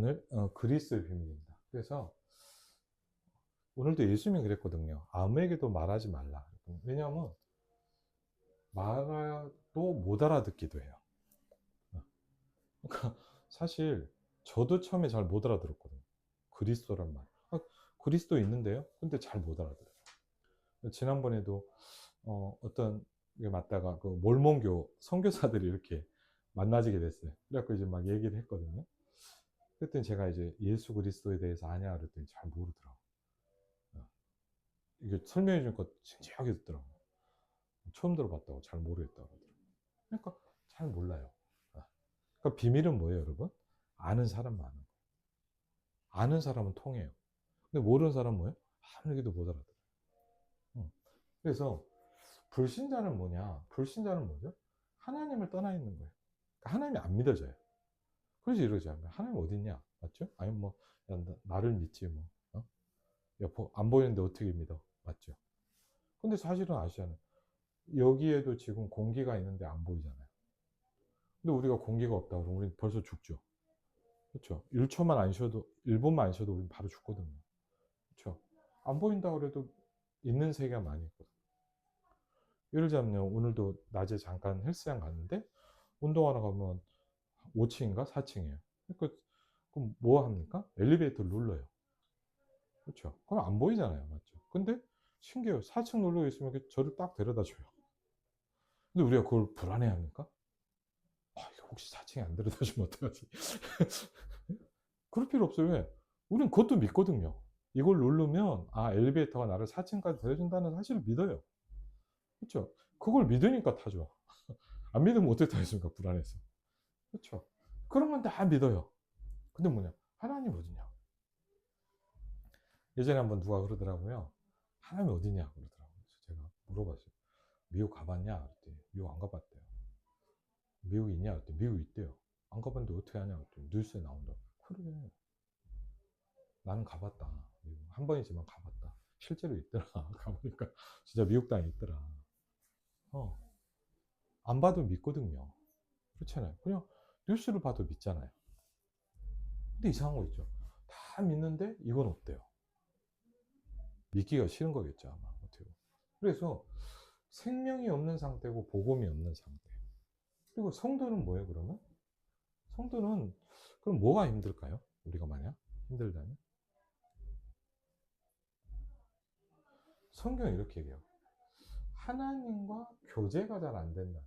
오늘 그리스도의 비밀입니다. 그래서 오늘도 예수님이 그랬거든요. 아무에게도 말하지 말라. 왜냐하면 말해도 못 알아듣기도 해요. 그러니까 사실 저도 처음에 잘 못 알아들었거든요. 그리스도란 말. 그리스도 있는데요? 근데 잘 못 알아들어요. 지난번에도 어떤 게 맞다가 그 몰몬교 선교사들이 이렇게 만나지게 됐어요. 그래갖고 이제 막 얘기를 했거든요. 그랬더니 제가 이제 예수 그리스도에 대해서 아냐 그랬더니 잘 모르더라고요. 이게 설명해 주니까 진지하게 듣더라고요. 처음 들어봤다고 잘 모르겠다고 그러더라고요. 그러니까 잘 몰라요. 그러니까 비밀은 뭐예요, 여러분? 아는 사람 많은 거예요. 아는 사람은 통해요. 근데 모르는 사람은 뭐예요? 아무리도 못 알아들어요. 그래서 불신자는 뭐냐? 불신자는 뭐죠? 하나님을 떠나 있는 거예요. 그러니까 하나님이 안 믿어져요. 그래서 이러죠. 하나님 어디 있냐? 맞죠? 아니 뭐 야, 나를 믿지 뭐. 안 보이는데 어떻게 믿어? 맞죠? 근데 사실은 아시잖아요. 여기에도 지금 공기가 있는데 안 보이잖아요. 근데 우리가 공기가 없다 그러면 우리 벌써 죽죠. 그렇죠? 1초만 안 쉬어도 1분만 안 쉬어도 우린 바로 죽거든요. 그렇죠? 안 보인다 그래도 있는 세계가 많이 있거든요. 예를 들자면 오늘도 낮에 잠깐 헬스장 갔는데 운동하러 가면 5층인가 4층이에요. 그러니까 그럼 뭐 합니까? 엘리베이터를 눌러요. 그렇죠? 그럼 안 보이잖아요. 맞죠? 근데 신기해요. 4층 눌러 있으면 저를 딱 데려다 줘요. 근데 우리가 그걸 불안해합니까? 이거 혹시 4층에 안 데려다 주면 어떡하지? 그럴 필요 없어요. 왜? 우린 그것도 믿거든요. 이걸 누르면 엘리베이터가 나를 4층까지 데려준다는 사실을 믿어요. 그렇죠? 그걸 믿으니까 타죠. 안 믿으면 어떻게 타겠습니까? 불안해서. 그렇죠? 그러면 다 믿어요. 근데 뭐냐? 하나님 어디냐? 예전에 한번 누가 그러더라고요. 하나님 어디냐? 그러더라고요. 그래서 제가 물어봤어요. 미국 가봤냐? 그랬더니 미국 안 가봤대요. 미국 있냐? 그랬더니 미국 있대요. 안 가봤는데 어떻게 하냐? 그랬더니 뉴스에 나온다고. 그래. 나는 가봤다. 미국. 한 번이지만 가봤다. 실제로 있더라. 가보니까 진짜 미국 땅에 있더라. 어. 안 봐도 믿거든요. 그렇잖아요. 그냥 뉴스를 봐도 믿잖아요. 근데 이상한 거 있죠. 다 믿는데 이건 없대요. 믿기가 싫은 거겠죠, 아마. 어떻게 보면. 그래서 생명이 없는 상태고 복음이 없는 상태. 그리고 성도는 뭐예요, 그러면? 성도는 그럼 뭐가 힘들까요? 우리가 만약 힘들다면? 성경이 이렇게 얘기해요. 하나님과 교제가 잘 안 된다는 거예요.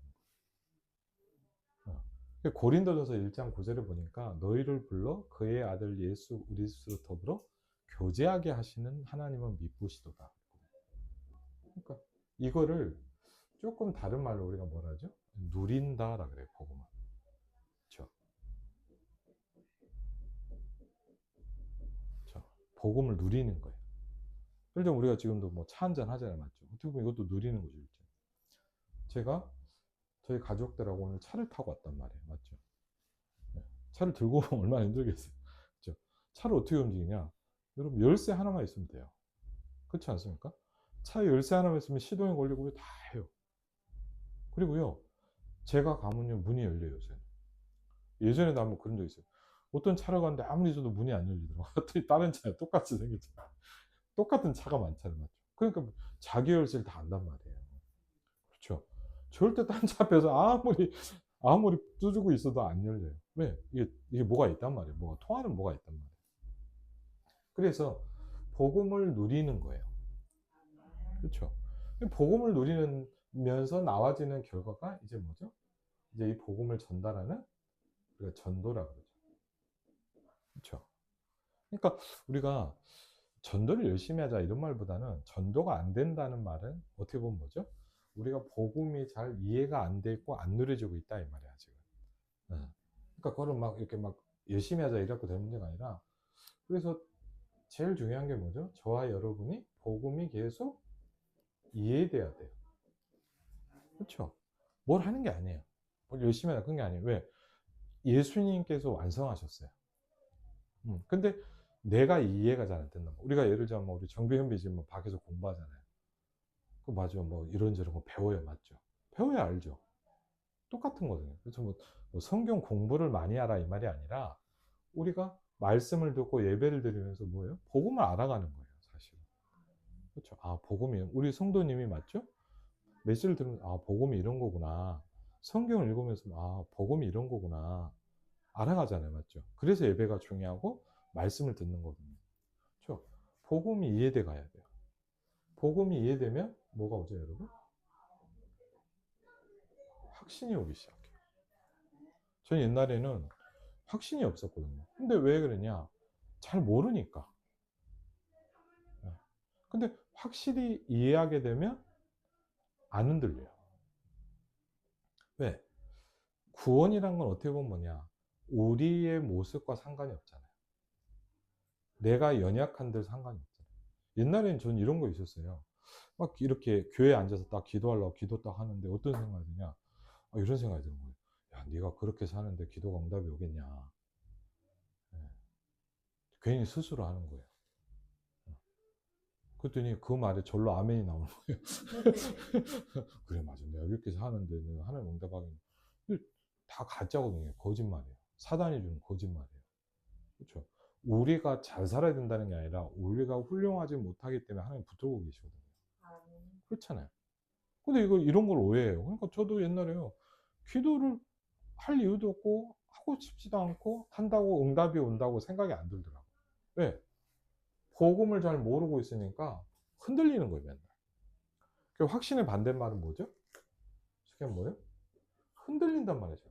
고린도전서 1장 9절을 보니까 너희를 불러 그의 아들 예수 그리스도 더불어 교제하게 하시는 하나님은 미쁘시도다. 그러니까 이거를 조금 다른 말로 우리가 뭐라 하죠? 누린다라 그래요, 복음을. 그렇죠? 그렇죠? 복음을 누리는 거예요. 예를 들면 우리가 지금도 뭐 차 한잔 하잖아요, 맞죠? 어떻게 보면 이것도 누리는 거죠, 일종. 제가 저희 가족들하고 오늘 차를 타고 왔단 말이에요, 맞죠? 네. 차를 들고 오면 얼마나 힘들겠어요, 그렇죠? 차를 어떻게 움직이냐? 여러분 열쇠 하나만 있으면 돼요. 그렇지 않습니까? 차에 열쇠 하나만 있으면 시동이 걸리고 다 해요. 그리고요, 제가 가면요 문이 열려요, 요새는. 예전에도 한번 그런 적 있어요. 어떤 차를 갔는데 아무리 줘도 문이 안 열리더라고요. 다른 차에 똑같이 생겼잖아. 똑같은 차가 많잖아요. 맞죠? 그러니까 자기 열쇠를 다 안단 말이에요. 그렇죠? 절대 딴 차 앞에서 아무리 두드리고 있어도 안 열려요. 왜? 이게 뭐가 있단 말이에요. 뭐가 통하는 뭐가 있단 말이에요. 그래서 복음을 누리는 거예요. 그렇죠? 복음을 누리면서 나와지는 결과가 이제 뭐죠? 이제 이 복음을 전달하는 우리가 전도라 그러죠. 그렇죠? 그러니까 우리가 전도를 열심히 하자 이런 말보다는 전도가 안 된다는 말은 어떻게 보면 뭐죠? 우리가 복음이 잘 이해가 안 돼 있고 안 누려지고 있다 이 말이야 지금. 그러니까 그거를 막 이렇게 막 열심히 하자 이렇게 될 문제가 아니라 그래서 제일 중요한 게 뭐죠? 저와 여러분이 복음이 계속 이해돼야 돼요. 그렇죠? 뭘 하는 게 아니에요. 뭘 열심히 하자 그런 게 아니에요. 왜? 예수님께서 완성하셨어요. 근데 내가 이해가 잘 안 된다. 우리가 예를 들자면 우리 정비현비 지금 밖에서 공부하잖아요. 그 맞죠. 뭐 이런저런 거 배워요. 맞죠. 배워야 알죠. 똑같은 거거든요. 그래서 뭐 성경 공부를 많이 하라 이 말이 아니라 우리가 말씀을 듣고 예배를 드리면서 뭐예요? 복음을 알아가는 거예요, 사실. 그렇죠? 아, 복음이 우리 성도님이 맞죠? 메시지를 들으면 아, 복음이 이런 거구나. 성경을 읽으면서 아, 복음이 이런 거구나. 알아가잖아요, 맞죠? 그래서 예배가 중요하고 말씀을 듣는 거거든요. 그렇죠? 복음이 이해돼 가야 돼요. 복음이 이해되면 뭐가 오죠, 여러분? 확신이 오기 시작해요. 저 옛날에는 확신이 없었거든요. 근데 왜 그러냐? 잘 모르니까. 네. 근데 확실히 이해하게 되면 안 흔들려요. 왜? 구원이란 건 어떻게 보면 뭐냐? 우리의 모습과 상관이 없잖아요. 내가 연약한들 상관이 없잖아요. 옛날에는 전 이런 거 있었어요. 막 이렇게 교회에 앉아서 딱 기도하려고 기도 딱 하는데 어떤 생각이 드냐? 아, 이런 생각이 드는 거예요. 야, 네가 그렇게 사는데 기도가 응답이 오겠냐? 예. 괜히 스스로 하는 거예요. 그랬더니 그 말에 절로 아멘이 나오는 거예요. 그래, 맞아. 내가 이렇게 사는데 내가 하나님 응답하겠냐? 다 가짜거든요. 거짓말이에요. 사단이 주는 거짓말이에요. 그렇죠? 우리가 잘 살아야 된다는 게 아니라 우리가 훌륭하지 못하기 때문에 하나님 붙들고 계시거든요. 그렇잖아요. 근데 이런 걸 오해해요. 그러니까 저도 옛날에요. 기도를 할 이유도 없고 하고 싶지도 않고 한다고 응답이 온다고 생각이 안 들더라고요. 왜? 복음을 잘 모르고 있으니까 흔들리는 거예요, 맨날. 그 확신의 반대말은 뭐죠? 그게 뭐예요? 흔들린단 말이죠.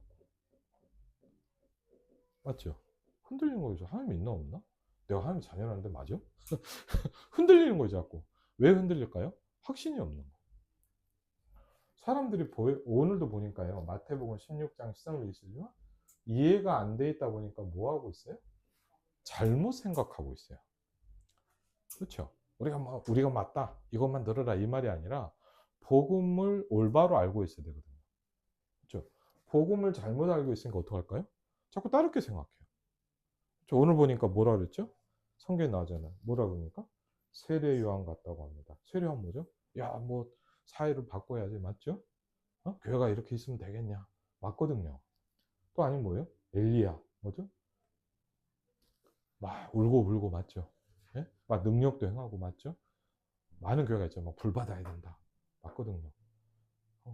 맞죠? 흔들리는 거죠. 하나님 있나 없나? 내가 하나님 자녀라는데 맞아? 흔들리는 거죠, 자꾸. 왜 흔들릴까요? 확신이 없는 거. 사람들이 오늘도 보니까요. 마태복음 16장 13절 있으죠? 이해가 안 돼 있다 보니까 뭐 하고 있어요? 잘못 생각하고 있어요. 그렇죠? 우리가 맞다. 이것만 들어라 이 말이 아니라 복음을 올바로 알고 있어야 되거든요. 그렇죠? 복음을 잘못 알고 있으니까 어떡할까요? 자꾸 다르게 생각해요. 오늘 보니까 뭐라 그랬죠? 성경에 나오잖아요. 뭐라 그러니까? 세례 요한 같다고 합니다. 세례 요한 뭐죠? 야, 뭐 사회를 바꿔야지, 맞죠? 교회가 이렇게 있으면 되겠냐? 맞거든요. 또 아니면 뭐예요? 엘리야, 뭐죠? 막 울고 불고, 맞죠? 예? 막 능력도 행하고, 맞죠? 많은 교회가 있죠. 막 불 받아야 된다, 맞거든요.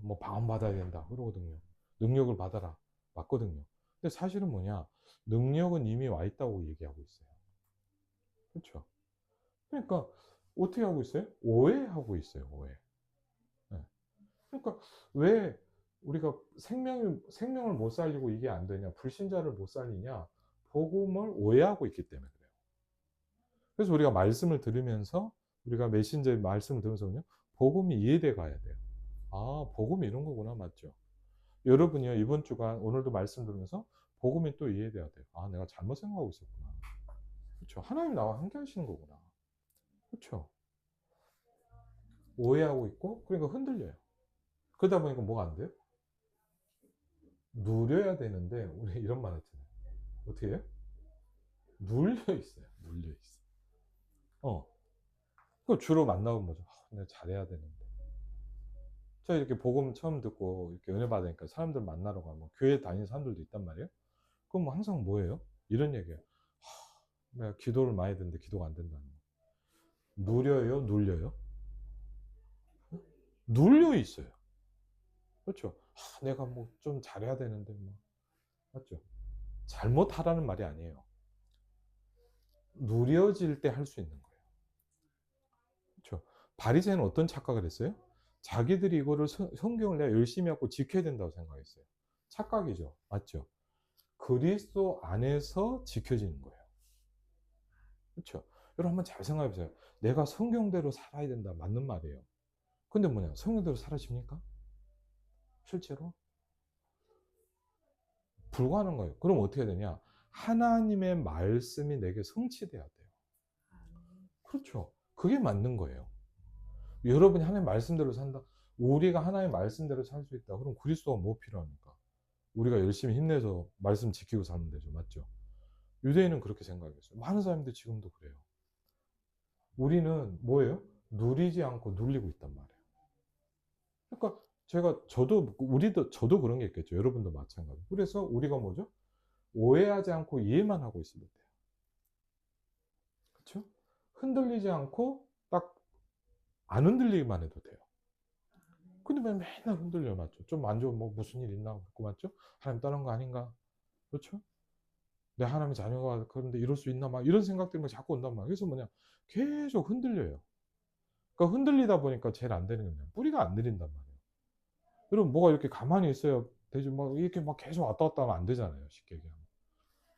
뭐 방언 받아야 된다, 그러거든요. 능력을 받아라, 맞거든요. 근데 사실은 뭐냐? 능력은 이미 와 있다고 얘기하고 있어요. 그렇죠? 그러니까 어떻게 하고 있어요? 오해하고 있어요, 오해. 네. 그러니까 왜 우리가 생명을 못 살리고 이게 안 되냐? 불신자를 못 살리냐? 복음을 오해하고 있기 때문에 그래요. 그래서 우리가 말씀을 들으면서 우리가 메신저의 말씀을 들으면서요, 복음이 이해돼 가야 돼요. 아, 복음이 이런 거구나, 맞죠? 여러분이요, 이번 주간 오늘도 말씀 들으면서 복음이 또 이해돼야 돼요. 아, 내가 잘못 생각하고 있었구나. 그렇죠? 하나님 나와 함께 하시는 거구나. 그렇죠? 오해하고 있고, 그러니까 흔들려요. 그러다 보니까 뭐가 안 돼요? 누려야 되는데, 우리 이런 말 했잖아요. 어떻게 해요? 눌려 있어요. 눌려 있어. 그 주로 만나면 뭐죠? 내가 잘해야 되는데. 저 이렇게 복음 처음 듣고 이렇게 은혜 받으니까 사람들 만나러 가면 교회 다니는 사람들도 있단 말이에요. 그럼 뭐 항상 뭐예요? 이런 얘기예요. 내가 기도를 많이 듣는데 기도가 안 된다는 거. 누려요? 눌려요? 눌려 있어요. 그렇죠? 내가 뭐 좀 잘해야 되는데 뭐. 맞죠? 잘못하라는 말이 아니에요. 누려질 때 할 수 있는 거예요. 그렇죠? 바리새인은 어떤 착각을 했어요? 자기들이 이거를 성경을 내가 열심히 하고 지켜야 된다고 생각했어요. 착각이죠. 맞죠? 그리스도 안에서 지켜지는 거예요. 그렇죠? 여러분 한번 잘 생각해 보세요. 내가 성경대로 살아야 된다. 맞는 말이에요. 근데 뭐냐? 성경대로 살아집니까? 실제로? 불가능한 거예요. 그럼 어떻게 해야 되냐? 하나님의 말씀이 내게 성취돼야 돼요. 그렇죠? 그게 맞는 거예요. 여러분이 하나님 말씀대로 산다. 우리가 하나님 말씀대로 살 수 있다. 그럼 그리스도가 뭐 필요합니까? 우리가 열심히 힘내서 말씀 지키고 살면 되죠. 맞죠? 유대인은 그렇게 생각했어요. 많은 사람들이 지금도 그래요. 우리는 뭐예요? 누리지 않고 눌리고 있단 말이에요. 그러니까 저도 그런 게 있겠죠. 여러분도 마찬가지. 그래서 우리가 뭐죠? 오해하지 않고 이해만 하고 있으면 돼요. 흔들리지 않고 딱 안 흔들리기만 해도 돼요. 근데 왜 맨날 흔들려, 맞죠? 좀 안 좋은 뭐 무슨 일 있나 그렇고, 맞죠? 하나님 떠난 거 아닌가, 그렇죠? 내 하나님의 자녀가 그런데 이럴 수 있나, 막 이런 생각들이 막 자꾸 온단 말이에요. 그래서 뭐냐, 계속 흔들려요. 그러니까 흔들리다 보니까 제일 안 되는 게 뭐냐, 뿌리가 안 내린단 말이에요. 여러분, 뭐가 이렇게 가만히 있어야 되지, 막 이렇게 막 계속 왔다 갔다 하면 안 되잖아요, 쉽게 얘기하면.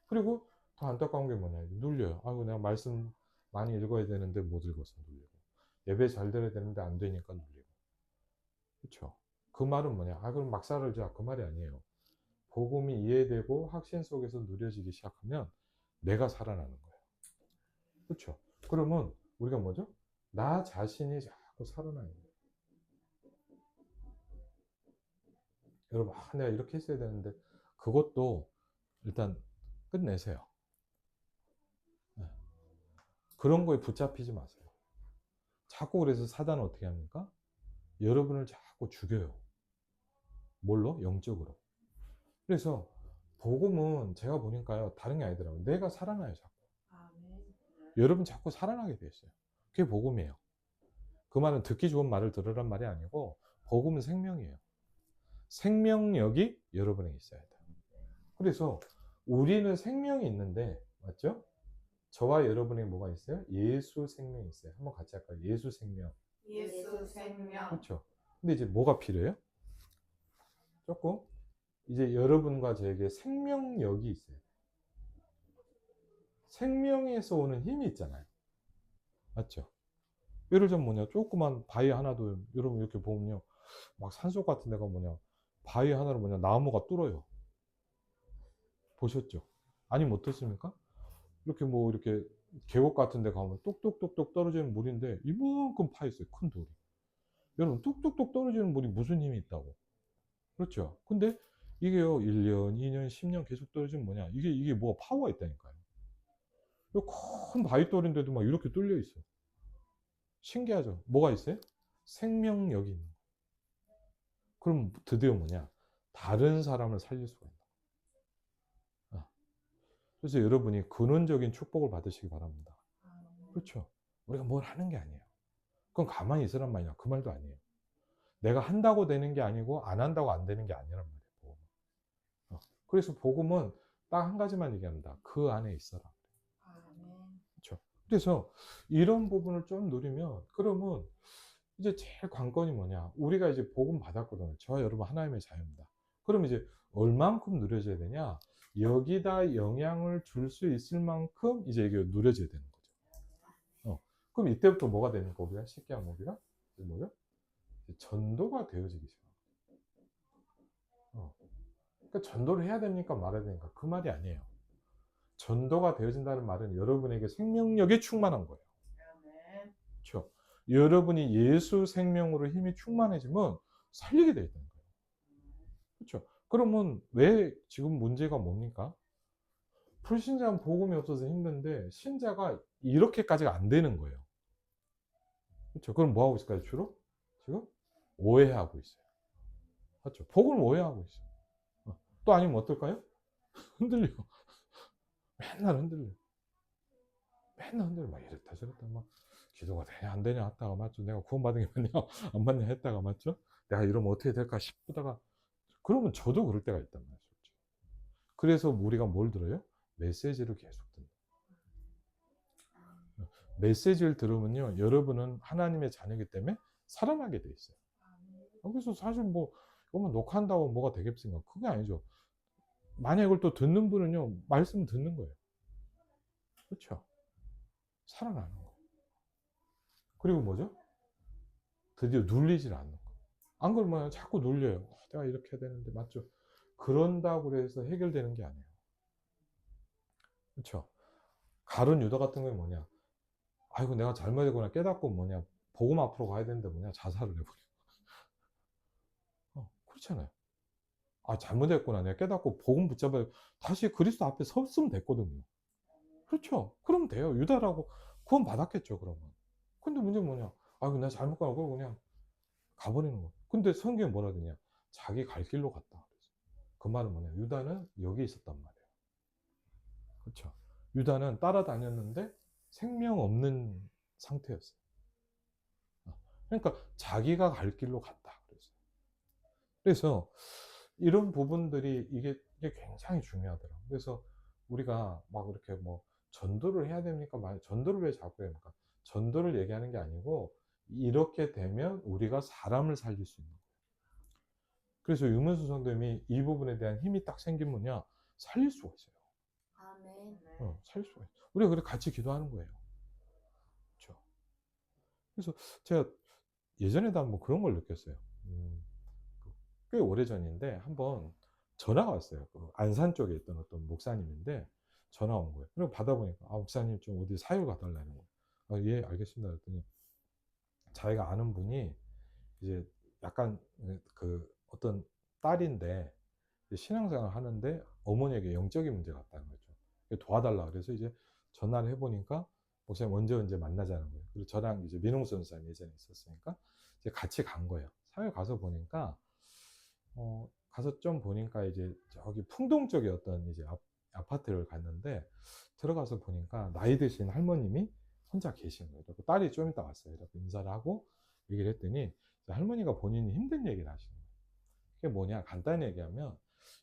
그리고 더 안타까운 게 뭐냐, 눌려요. 아이고, 내가 말씀 많이 읽어야 되는데 못 읽어서 눌리고, 예배 잘 드려야 되는데 안 되니까 눌리고, 그렇죠? 그 말은 뭐냐, 아 그럼 막 살자, 그 말이 아니에요. 복음이 이해되고 확신 속에서 누려지기 시작하면 내가 살아나는 거예요. 그렇죠? 그러면 우리가 뭐죠? 나 자신이 자꾸 살아나는 거예요. 여러분, 내가 이렇게 했어야 되는데, 그것도 일단 끝내세요. 네. 그런 거에 붙잡히지 마세요. 자꾸, 그래서 사단은 어떻게 합니까? 여러분을 자꾸 죽여요. 뭘로? 영적으로. 그래서 복음은 제가 보니까요, 다른 게 아니더라고요. 내가 살아나요, 자꾸. 여러분 자꾸 살아나게 돼 있어요. 그게 복음이에요. 그 말은 듣기 좋은 말을 들으란 말이 아니고, 복음은 생명이에요. 생명력이 여러분에게 있어야 돼요. 그래서 우리는 생명이 있는데, 맞죠? 저와 여러분에게 뭐가 있어요? 예수 생명이 있어요. 한번 같이 할까요? 예수 생명. 예수 생명. 그렇죠. 근데 이제 뭐가 필요해요? 조금 이제 여러분과 저에게 생명력이 있어요. 생명에서 오는 힘이 있잖아요. 맞죠? 예를 들면 뭐냐, 조그만 바위 하나도 여러분 이렇게 보면요, 막 산속 같은 데가 뭐냐, 바위 하나로 뭐냐, 나무가 뚫어요. 보셨죠? 아니면 어떻습니까? 이렇게 뭐 이렇게 계곡 같은 데 가면 뚝뚝뚝뚝 떨어지는 물인데 이만큼 파 있어요, 큰 돌이. 여러분, 뚝뚝뚝 떨어지는 물이 무슨 힘이 있다고? 그렇죠? 근데 이게요, 1년, 2년, 10년 계속 떨어지면 뭐냐, 이게 뭐가 파워가 있다니까요. 큰 바위돌인데도 막 이렇게 뚫려 있어요. 신기하죠? 뭐가 있어요? 생명력이 있는 거예요. 그럼 드디어 뭐냐, 다른 사람을 살릴 수가 있는 거예요. 그래서 여러분이 근원적인 축복을 받으시기 바랍니다. 그렇죠? 우리가 뭘 하는 게 아니에요. 그건 가만히 있으란 말이야, 그 말도 아니에요. 내가 한다고 되는 게 아니고 안 한다고 안 되는 게 아니란 말이에요. 그래서 복음은 딱 한 가지만 얘기합니다. 그 안에 있어라. 그렇죠? 그래서 이런 부분을 좀 누리면, 그러면 이제 제일 관건이 뭐냐, 우리가 이제 복음 받았거든요. 저와 여러분 하나님의 자유입니다. 그럼 이제 얼만큼 누려져야 되냐, 여기다 영향을 줄 수 있을 만큼 이제 이게 누려져야 되는 거죠. 그럼 이때부터 뭐가 되니까, 우리가 쉽게 하면 우리가 뭐죠? 전도가 되어지기 시작합니다. 그러니까 전도를 해야 됩니까, 말아야 됩니까? 그 말이 아니에요. 전도가 되어진다는 말은 여러분에게 생명력이 충만한 거예요. 그렇죠? 여러분이 예수 생명으로 힘이 충만해지면 살리게 되어 있다는 거예요. 그렇죠? 그러면 왜 지금 문제가 뭡니까? 불신자는 복음이 없어서 힘든데 신자가 이렇게까지가 안 되는 거예요. 그렇죠? 그럼 뭐 하고 있을까요? 주로 지금 오해하고 있어요. 그렇죠? 복음을 오해하고 있어요. 또 아니면 어떨까요? 흔들려. 맨날 흔들려. 맨날 흔들려. 막 이랬다 저랬다 막 기도가 되냐 안 되냐 했다가, 맞죠? 내가 구원받은 게 맞냐 안 맞냐 했다가, 맞죠? 내가 이러면 어떻게 될까 싶다가, 그러면 저도 그럴 때가 있단 말이죠. 그래서 우리가 뭘 들어요? 메시지를 계속 듣는. 메시지를 들으면요, 여러분은 하나님의 자녀이기 때문에 살아나게 돼 있어요. 그래서 사실 뭐 이거만 녹화한다고 뭐가 되겠습니까? 그게 아니죠. 만약 이걸 또 듣는 분은요, 말씀 듣는 거예요. 그렇죠? 살아나는 거예요. 그리고 뭐죠? 드디어 눌리질 않는 거예요. 안 그러면 자꾸 눌려요. 내가 이렇게 해야 되는데, 맞죠? 그런다고 해서 해결되는 게 아니에요. 그렇죠? 가룟 유다 같은 건 뭐냐? 아이고, 내가 잘못했구나 깨닫고 뭐냐, 복음 앞으로 가야 되는데 뭐냐, 자살을 해버려. 그렇잖아요. 아, 잘못했구나, 내가 깨닫고 복음 붙잡아야 다시 그리스도 앞에 섰으면 됐거든요. 그렇죠? 그러면 돼요. 유다라고 구원 받았겠죠, 그러면. 근데 문제는 뭐냐? 아이고, 내가 잘못 가고 그냥 가버리는 거. 근데 성경에 뭐라 그러냐? 자기 갈 길로 갔다. 그 말은 뭐냐? 유다는 여기 있었단 말이에요. 그렇죠? 유다는 따라다녔는데 생명 없는 상태였어요. 그러니까 자기가 갈 길로 갔다. 그래서 이런 부분들이 이게 굉장히 중요하더라고요. 그래서 우리가 막 이렇게 뭐 전도를 해야 됩니까? 전도를 왜 자꾸 합니까? 전도를 얘기하는 게 아니고 이렇게 되면 우리가 사람을 살릴 수 있는 거예요. 그래서 유문수 성도님이 이 부분에 대한 힘이 딱 생기면요, 살릴 수가 있어요. 아멘. 살릴 수가 있어요. 우리가 그래 같이 기도하는 거예요. 그렇죠? 그래서 제가 예전에도 한번 그런 걸 느꼈어요. 꽤 오래전인데 한번 전화가 왔어요. 그 안산 쪽에 있던 어떤 목사님인데 전화 온 거예요. 그리고 받아보니까 목사님 좀 어디 사유 가달라는 거예요. 예, 알겠습니다. 그랬더니 자기가 아는 분이 이제 약간 그 어떤 딸인데 신앙생활 하는데 어머니에게 영적인 문제가 있다는 거죠. 도와달라 그래서 이제 전화를 해보니까 목사님 언제 만나자는 거예요. 그리고 저랑 이제 민홍수 선사님 예전에 있었으니까 이제 같이 간 거예요. 사회 가서 보니까 가서 좀 보니까 이제 저기 풍동 쪽에 어떤 이제 아파트를 갔는데 들어가서 보니까 나이 드신 할머님이 혼자 계신 거예요. 그리고 딸이 좀 이따 왔어요. 이렇게 인사를 하고 얘기를 했더니 할머니가 본인이 힘든 얘기를 하시는 거예요. 그게 뭐냐? 간단히 얘기하면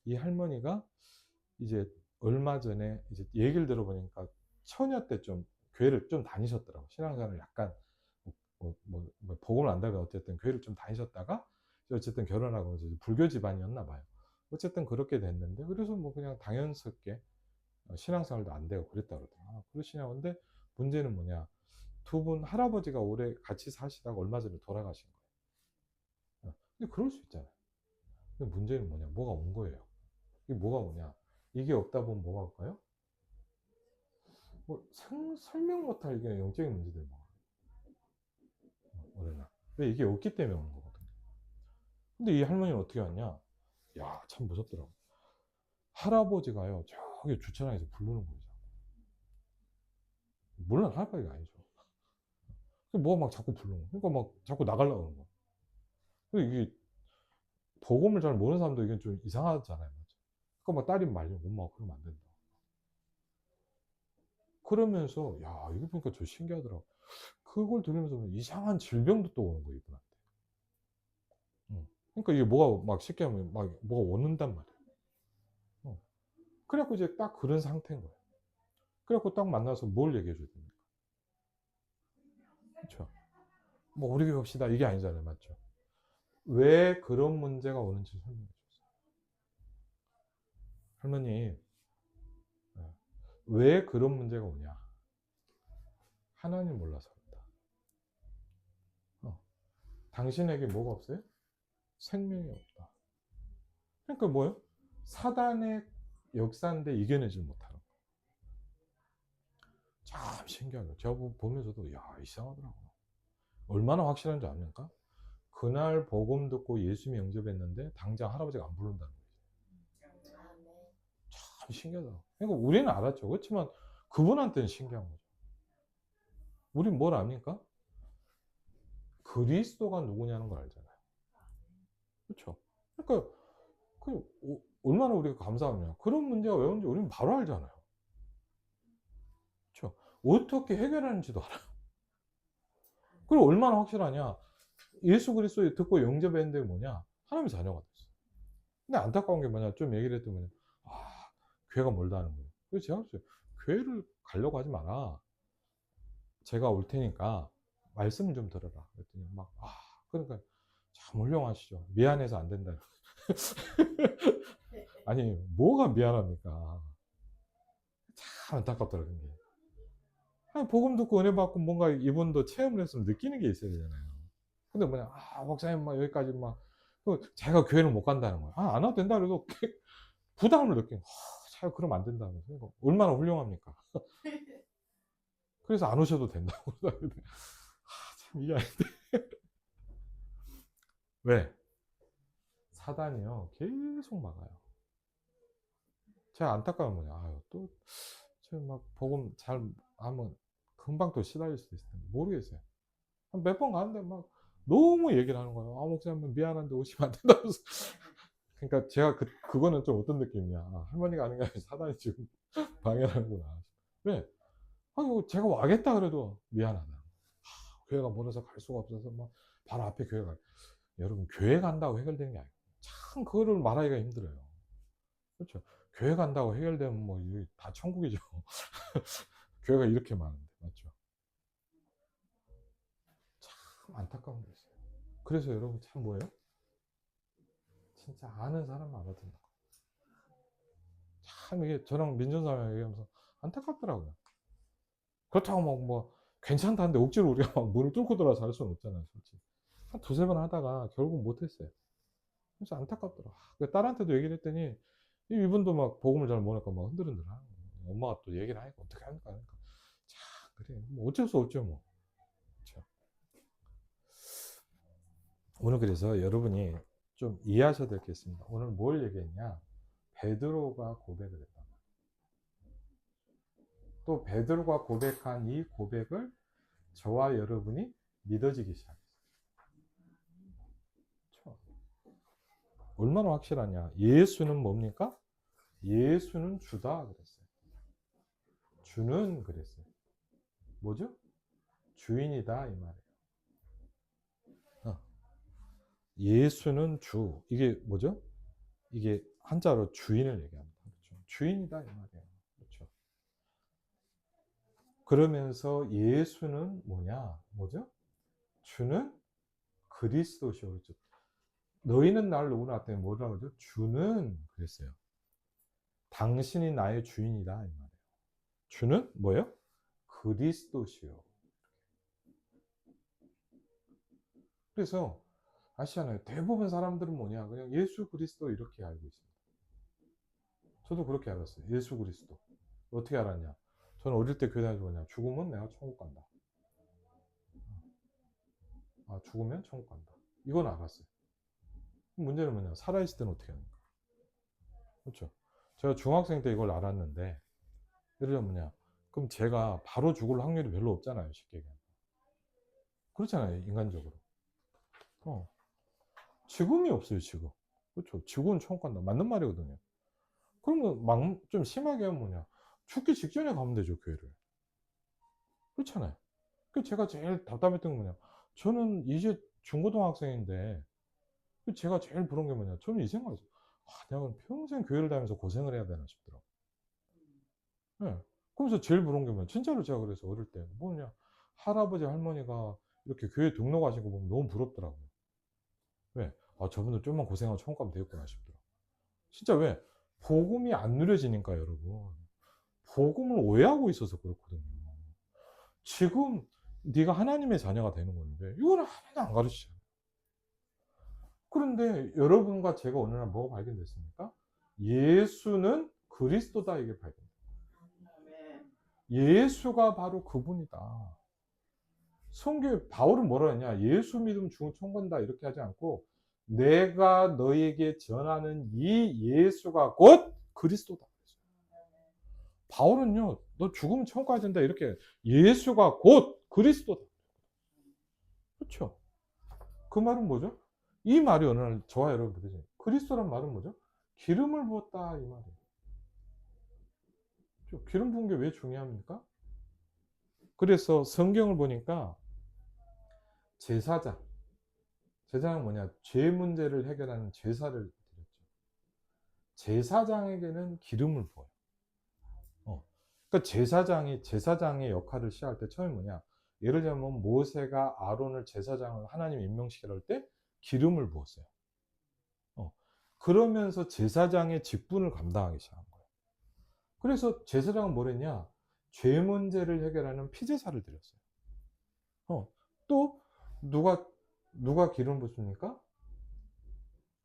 이 할머니가 이제 얼마 전에 이제 얘기를 들어보니까 처녀 때 좀 교회를 좀 다니셨더라고요. 신앙생활을 약간 복음을 안다가 어쨌든 교회를 좀 다니셨다가 어쨌든 결혼하고 이제 불교 집안이었나 봐요. 어쨌든 그렇게 됐는데 그래서 뭐 그냥 당연스럽게 신앙생활도 안 되고 그랬다 그러더라고요. 그러시냐. 근데 문제는 뭐냐? 두 분 할아버지가 오래 같이 사시다가 얼마 전에 돌아가신 거예요. 근데 그럴 수 있잖아요. 근데 문제는 뭐냐? 뭐가 온 거예요. 이게 뭐가 오냐? 이게 없다 보면 뭐가 올까요? 뭐 설명 못할 이게 영적인 문제들 뭐 오래나. 왜 이게 없기 때문에 오는 거거든요. 근데 이 할머니는 어떻게 왔냐? 야, 참 무섭더라고. 할아버지가요, 저기 주차장에서 부르는 거예요. 물론 할아버지가 아니죠. 뭐가 막 자꾸 부르는 거예요. 그러니까 막 자꾸 나가려고 하는 거예요. 이게 복음을 잘 모르는 사람도 이게 좀 이상하잖아요. 맞죠? 그러니까 막 딸이 말려. 엄마 그러면 안 된다. 그러면서 야, 이거 보니까 저 신기하더라고. 그걸 들으면서 이상한 질병도 또 오는 거예요, 이분한테. 그러니까 이게 뭐가 막 쉽게 하면 막 뭐가 오는단 말이에요. 그래갖고 이제 딱 그런 상태인 거예요. 그래갖고 딱 만나서 뭘 얘기해 줘야 됩니까? 그렇죠? 뭐 우리 교회 갑시다 이게 아니잖아요, 맞죠? 왜 그런 문제가 오는지 설명해 줬어요. 할머니, 왜 그런 문제가 오냐? 하나님 몰라서 그렇다. 당신에게 뭐가 없어요? 생명이 없다. 그러니까 뭐예요? 사단의 역사인데 이겨내지 못하는 거예요. 참 신기하죠. 제가 보면서도 야, 이상하더라고요. 얼마나 확실한 줄 압니까? 그날 복음 듣고 예수님 영접했는데 당장 할아버지가 안 부른다는 거죠. 참 신기하다. 그러니까 우리는 알았죠. 그렇지만 그분한테는 신기한 거죠. 우린 뭘 압니까? 그리스도가 누구냐는 걸 알잖아요. 그렇죠? 그러니까 얼마나 우리가 감사하냐. 그런 문제가 왜 오는지 우리는 바로 알잖아요. 그렇죠? 어떻게 해결하는지도 알아요. 그리고 얼마나 확실하냐. 예수 그리스도 듣고 영접했는데 뭐냐? 하나님의 자녀가 됐어요. 근데 안타까운 게 뭐냐? 좀 얘기를 했더니 뭐냐? 교회가 멀다는 거예요. 그래서 제가 그랬어요. 교회를 가려고 하지 마라. 제가 올 테니까 말씀을 좀 들어라. 그랬더니 그러니까 참 훌륭하시죠. 미안해서 안 된다. 아니, 뭐가 미안합니까? 참 안타깝더라고요. 복음 듣고 은혜 받고 뭔가 이분도 체험을 했으면 느끼는 게 있어야 되잖아요. 근데 뭐냐, 목사님 여기까지 제가 교회를 못 간다는 거예요. 안 와도 된다 그래도 부담을 느끼는 거예요. 그러면 안 된다면서. 얼마나 훌륭합니까? 그래서 안 오셔도 된다고. 참 이게 아닌데. 왜? 사단이요. 계속 막아요. 제가 안타까운 거냐. 막 복음 잘 하면 금방 또 시달릴 수도 있을 텐데. 모르겠어요. 몇 번 가는데 막 너무 얘기를 하는 거예요. 목사님 미안한데 오시면 안 된다면서. 그러니까 제가 그거는 좀 어떤 느낌이냐. 할머니가 아는 게 아니라 사단이 지금 방해하는구나. 왜? 아니, 제가 와겠다 그래도 미안하다. 교회가 멀어서 갈 수가 없어서 뭐 바로 앞에 교회가. 여러분, 교회 간다고 해결되는 게 아니에요. 참 그거를 말하기가 힘들어요. 그렇죠? 교회 간다고 해결되면 뭐 이게 다 천국이죠. 교회가 이렇게 많은데, 맞죠? 참 안타까운 게 있어요. 그래서 여러분 참 뭐예요? 진짜 아는 사람만 알아듣는 거. 참 이게 저랑 민준사랑 얘기하면서 안타깝더라고요. 그렇다고 뭐 괜찮다는데 억지로 우리가 막 문을 뚫고 들어와서 할 수는 없잖아요, 솔직히. 한 두세 번 하다가 결국 못했어요. 그래서 안타깝더라. 딸한테도 얘기를 했더니 이분도 막 복음을 잘 모르니까 막 흔들흔들 하는 거예요. 엄마가 또 얘기를 하니까 어떻게 합니까? 그러니까 참 그래 뭐 어쩔 수 없죠 뭐. 그렇죠? 오늘 그래서 여러분이 좀 이해하셔야 될 게 있습니다. 오늘 뭘 얘기했냐? 베드로가 고백을 했다. 또 베드로가 고백한 이 고백을 저와 여러분이 믿어지기 시작했어요. 그렇죠? 얼마나 확실하냐? 예수는 뭡니까? 예수는 주다 그랬어요. 주는 그랬어요. 뭐죠? 주인이다 이 말이에요. 예수는 주. 이게 뭐죠? 이게 한자로 주인을 얘기합니다. 그렇죠? 주인이다 이 말이에요. 그렇죠? 그러면서 예수는 뭐냐? 뭐죠? 주는 그리스도시오. 그렇죠? 너희는 나를 누구나 했더니 뭐라고 그러죠? 주는 그랬어요. 당신이 나의 주인이다 이 말이에요. 주는 뭐예요? 그리스도시요. 그래서 아시잖아요. 대부분 사람들은 뭐냐? 그냥 예수 그리스도 이렇게 알고 있습니다. 저도 그렇게 알았어요. 예수 그리스도. 어떻게 알았냐? 저는 어릴 때 교회 다니면서 뭐냐? 죽으면 내가 천국 간다. 아, 죽으면 천국 간다. 이건 알았어요. 문제는 뭐냐? 살아있을 때는 어떻게 합니까? 그렇죠? 제가 중학생 때 이걸 알았는데, 예를 들면 뭐냐? 그럼 제가 바로 죽을 확률이 별로 없잖아요. 쉽게 얘기하면. 그렇잖아요. 인간적으로. 지금이 없어요, 지금. 그렇죠? 지구는 천국 간다. 맞는 말이거든요. 그러면 막 좀 심하게 하면 뭐냐? 죽기 직전에 가면 되죠, 교회를. 그렇잖아요. 그 제가 제일 답답했던 건 뭐냐? 저는 이제 중고등학생인데, 제가 제일 부러운 게 뭐냐? 저는 이 생각이죠. 아, 내가 그럼 평생 교회를 다니면서 고생을 해야 되나 싶더라고. 네. 그러면서 제일 부러운 게 뭐냐? 진짜로 제가 그래서 어릴 때 뭐냐? 할아버지 할머니가 이렇게 교회 등록하신 거 보면 너무 부럽더라고요. 왜? 아, 저분들 좀만 고생하고 천국 가면 되겠구나 싶더라고요. 진짜 왜? 복음이 안 누려지니까 여러분. 복음을 오해하고 있어서 그렇거든요. 지금 네가 하나님의 자녀가 되는 건데 이거는 하나도 안 가르치잖아요. 그런데 여러분과 제가 어느 날 뭐가 발견됐습니까? 예수는 그리스도다 이게 발견돼요. 예수가 바로 그분이다. 성경에 바울은 뭐라 했냐? 예수 믿으면 죽은 천국 간다 이렇게 하지 않고 내가 너에게 전하는 이 예수가 곧 그리스도다. 바울은요, 너 죽으면 천국 가야 된다 이렇게 예수가 곧 그리스도다. 그렇죠? 그 말은 뭐죠? 이 말이 어느 날 저와 여러분들이 그리스도란 말은 뭐죠? 기름을 부었다 이 말이에요. 기름 부은 게 왜 중요합니까? 그래서 성경을 보니까 제사장, 제사장은 뭐냐? 죄 문제를 해결하는 제사를 드렸죠. 제사장에게는 기름을 부어요. 그러니까 제사장의 역할을 시작할 때 처음에 뭐냐? 예를 들면 모세가 아론을 제사장을 하나님 임명시키려 할 때 기름을 부었어요. 그러면서 제사장의 직분을 감당하기 시작한 거예요. 그래서 제사장은 뭘 했냐? 죄 문제를 해결하는 피제사를 드렸어요. 또 누가 기름 붓습니까?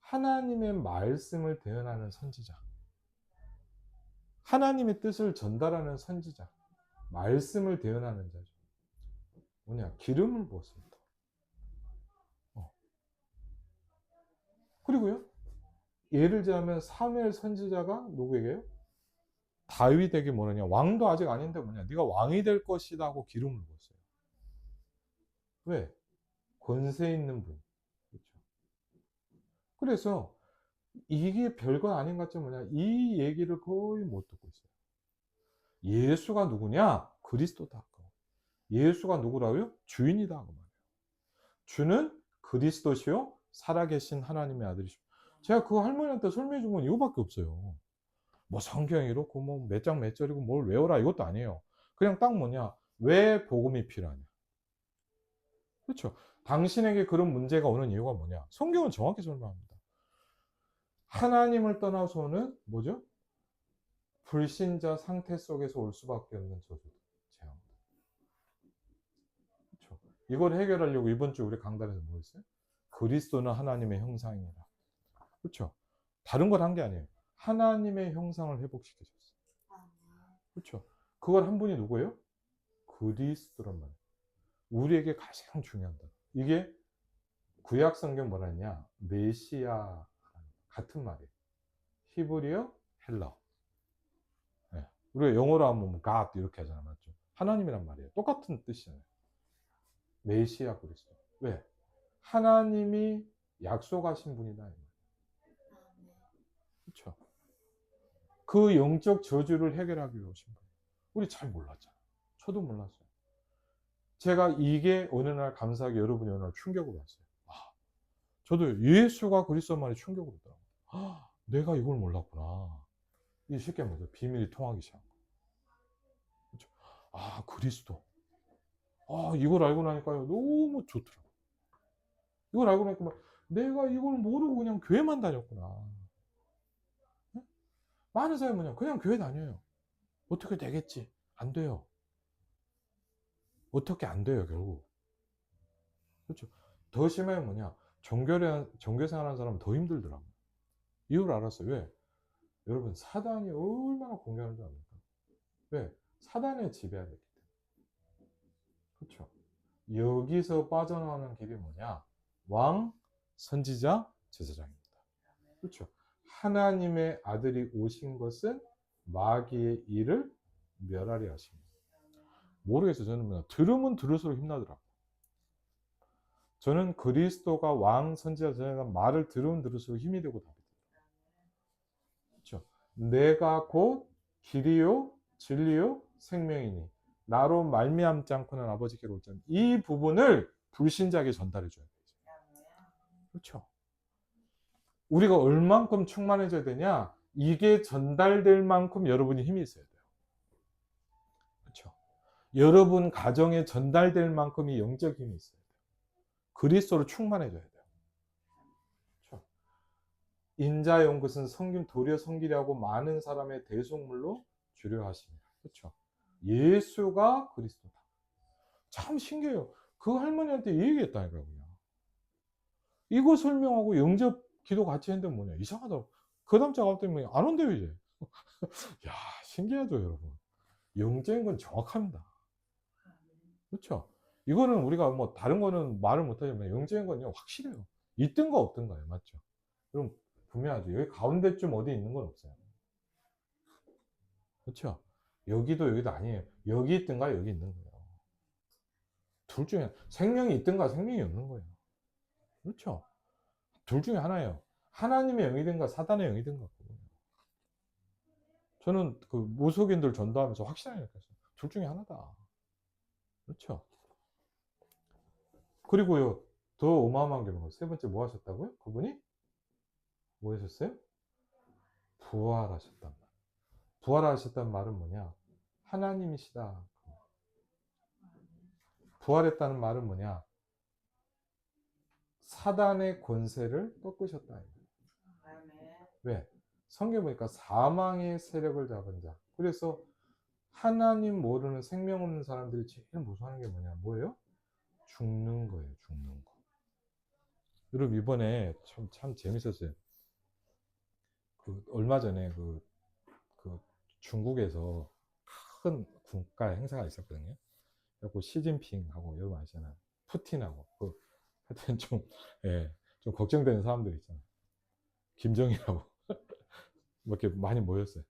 하나님의 말씀을 대언하는 선지자. 하나님의 뜻을 전달하는 선지자. 말씀을 대언하는 자죠. 뭐냐? 기름을 부었습니다. 그리고요, 예를 들자면 사무엘 선지자가 누구에게요? 다윗에게 뭐냐? 왕도 아직 아닌데 뭐냐? 네가 왕이 될 것이다 하고 기름을 부었어요. 왜? 권세 있는 분. 그렇죠? 그래서 이게 별건 아닌 것 같지만 뭐냐? 이 얘기를 거의 못 듣고 있어요. 예수가 누구냐? 그리스도다. 예수가 누구라고요? 주인이다. 그 말이에요. 주는 그리스도시요 살아계신 하나님의 아들이시오. 제가 그 할머니한테 설명해 준 건 이거밖에 없어요. 뭐 성경이 이렇고 뭐 몇 장 몇 절이고 뭘 외워라 이것도 아니에요. 그냥 딱 뭐냐? 왜 복음이 필요하냐? 그렇죠? 당신에게 그런 문제가 오는 이유가 뭐냐? 성경은 정확히 설명합니다. 하나님을 떠나서는 뭐죠? 불신자 상태 속에서 올 수밖에 없는 저주도 재앙. 그렇죠? 이걸 해결하려고 이번 주 우리 강단에서 뭐 했어요? 그리스도는 하나님의 형상이라. 그렇죠? 다른 걸 한 게 아니에요. 하나님의 형상을 회복시키셨어요. 그렇죠? 그걸 한 분이 누구예요? 그리스도란 말이에요. 우리에게 가장 중요한 단어. 이게 구약 성경 뭐라 했냐? 메시아 같은 말이에요. 히브리어, 헬라어. 네. 우리가 영어로 하면 뭐 God 이렇게 하잖아요. 맞죠? 하나님이란 말이에요. 똑같은 뜻이잖아요. 메시아 그리스도. 왜? 하나님이 약속하신 분이다. 그렇죠? 그 영적 저주를 해결하기 위해 오신 거예요. 우리 잘 몰랐잖아요. 저도 몰랐어요. 제가 이게 어느 날 감사하게 여러분이 어느 날 충격을 받았어요. 아, 저도 예수가 그리스도 말이 충격을 받더라고요. 아, 내가 이걸 몰랐구나. 이게 쉽게 뭐죠? 비밀이 통하기 시작한 거예요. 그렇죠? 아, 그리스도. 아, 이걸 알고 나니까요. 너무 좋더라고요. 이걸 알고 나니까 내가 이걸 모르고 그냥 교회만 다녔구나. 네? 많은 사람이 뭐냐? 그냥 교회 다녀요. 어떻게 되겠지? 안 돼요. 어떻게 안 돼요, 결국. 그렇죠. 더 심하면 뭐냐? 종교생활 하는 사람은 더 힘들더라고요. 이유를 알았어요. 왜? 여러분, 사단이 얼마나 공격하는 줄 압니까? 왜? 사단에 지배하기 때문에. 그렇죠. 여기서 빠져나오는 길이 뭐냐? 왕, 선지자, 제사장입니다. 그렇죠. 하나님의 아들이 오신 것은 마귀의 일을 멸하려 하십니다. 모르겠어요. 저는 뭐냐? 들으면 들을수록 힘나더라고요. 저는 그리스도가 왕, 선지자, 제사장 말을 들으면 들을수록 힘이 되고 답이 돼요. 그렇죠. 내가 곧 길이요, 진리요, 생명이니 나로 말미암지 않고는 아버지께로 올 자는 이 부분을 불신자에게 전달해 줘야 돼요. 그렇죠. 우리가 얼만큼 충만해져야 되냐? 이게 전달될 만큼 여러분이 힘이 있어야 돼요. 그렇죠. 여러분 가정에 전달될 만큼의 영적 힘이 있어야 돼요. 그리스도로 충만해져야 돼요. 그렇죠. 인자의 온 것은 성김 도리어 성기려고 많은 사람의 대속물로 주려 하십니다. 그렇죠. 예수가 그리스도다. 참 신기해요. 그 할머니한테 이 얘기했다니까요. 그냥. 이거 설명하고 영접 기도 같이 했는데 뭐냐. 이상하다고. 그 다음 자가 때문에 안 온대요, 이제. 야, 신기하죠, 여러분. 영적인 건 정확합니다. 그렇죠? 이거는 우리가 뭐 다른 거는 말을 못하지만 영적인 건요, 확실해요. 있든가 없든가요. 맞죠? 그럼 분명하죠. 여기 가운데쯤 어디 있는 건 없어요. 그렇죠? 여기도 여기도 아니에요. 여기 있든가 여기 있는 거예요. 둘 중에 생명이 있든가 생명이 없는 거예요. 그렇죠? 둘 중에 하나예요. 하나님의 영이든가 사단의 영이든가. 저는 그 무속인들 전도하면서 확실하게 느꼈어요. 둘 중에 하나다. 그렇죠? 그리고요, 더 어마어마한 게 뭐예요? 세 번째 뭐 하셨다고요? 그분이? 뭐 하셨어요? 부활하셨단 말. 부활하셨단 말은 뭐냐? 하나님이시다. 부활했다는 말은 뭐냐? 사단의 권세를 꺾으셨다. 왜? 성경 보니까 사망의 세력을 잡은 자. 그래서 하나님 모르는 생명 없는 사람들이 제일 무서워하는 게 뭐냐? 뭐예요? 죽는 거예요. 죽는 거. 여러분 이번에 참 재밌었어요. 그 얼마 전에 그 중국에서 큰 국가 행사가 있었거든요. 그리고 시진핑하고 여러분 아시잖아요. 푸틴하고 하여튼 좀, 예, 좀 걱정되는 사람들 있잖아요. 김정일하고 뭐 이렇게 많이 모였어요.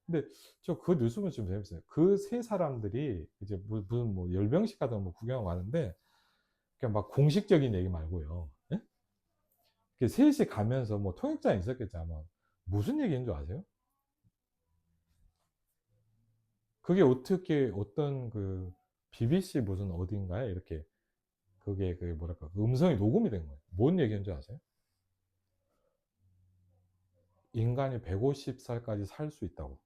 근데 저 그 뉴스 보면 좀 재밌어요. 그 세 사람들이 이제 무슨 뭐 열병식 같은 거 뭐 구경 가는데 그냥 막 공식적인 얘기 말고요. 예? 셋이 가면서 뭐 통역장이 있었겠지 아마. 무슨 얘기인 줄 아세요? 그게 어떻게 어떤 그 BBC 무슨 어딘가에 이렇게 그게 그 뭐랄까 그 음성이 녹음이 된 거예요. 뭔 얘기인지 아세요? 인간이 150살까지 살 수 있다고.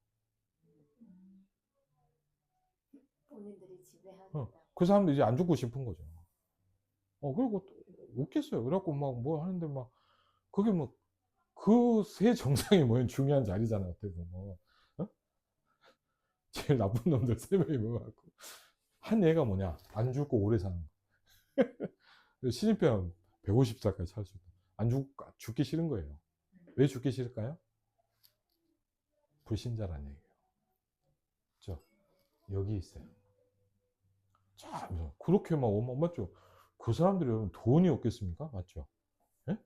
본인들이 지배한다. 그 사람도 이제 안 죽고 싶은 거죠. 그리고 웃겠어요. 그래갖고 막 뭐 하는데 막 그게 뭐 그 세 정상이 뭐예요? 중요한 자리잖아. 어떻게 보면. 어? 제일 나쁜 놈들 세 명이 모여갖고 한 얘가 뭐냐? 안 죽고 오래 사는 거. 시진핑은 150살까지 살 수 있다. 안 죽기 싫은 거예요. 왜 죽기 싫을까요? 불신자라는 얘기예요. 그죠? 여기 있어요. 자, 그렇게 막 맞죠? 그 사람들이 여러분 돈이 없겠습니까? 맞죠? 예?